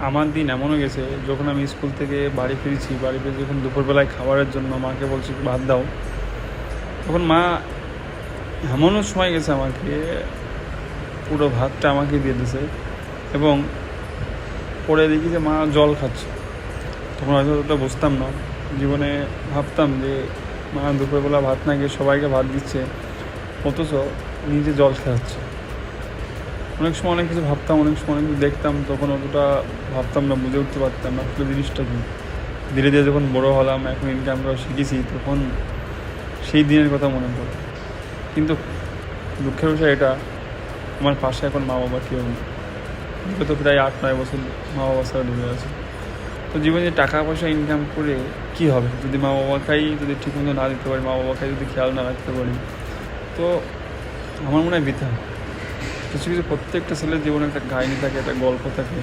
আমার দিন এমনও গেছে, যখন আমি স্কুল থেকে বাড়ি ফিরেছি, বাড়ি ফিরে যখন দুপুরবেলায় খাবারের জন্য মাকে বলছি একটু ভাত দাও, তখন মা এমনও সময় গেছে আমাকে পুরো ভাতটা আমাকে দিয়ে দিয়েছে। এবং পরে দেখি যে মা জল খাচ্ছে। তখন হয়তো ওটা বুঝতাম না, জীবনে ভাবতাম যে মা দুপুরবেলা ভাত না খেয়ে সবাইকে ভাত দিচ্ছে, অথচ নিজে জল খাওয়াচ্ছে। অনেক সময় অনেক কিছু ভাবতাম, অনেক সময় অনেক কিছু দেখতাম, তখন অতটা ভাবতাম না, বুঝে উঠতে পারতাম না আসলে জিনিসটা কী। ধীরে ধীরে যখন বড়ো হলাম, এখন ইনকাম করা শিখেছি, তখন সেই দিনের কথা মনে পড়ে। কিন্তু দুঃখের বিষয় এটা, আমার পাশে এখন মা বাবা কেউ নেই। বিগত প্রায় 8-9 বছর মা বাবা ছাড়া ডুবে আছে। তো জীবনে টাকা পয়সা ইনকাম করে কী হবে যদি মা বাবাকেই যদি ঠিকমতো না দিতে পারি, মা বাবাকে যদি খেয়াল না রাখতে পারি, তো আমার মনে হয় বৃথা। কিছু কিছু প্রত্যেকটা ছেলের জীবনে একটা কাহিনী থাকে, একটা গল্প থাকে,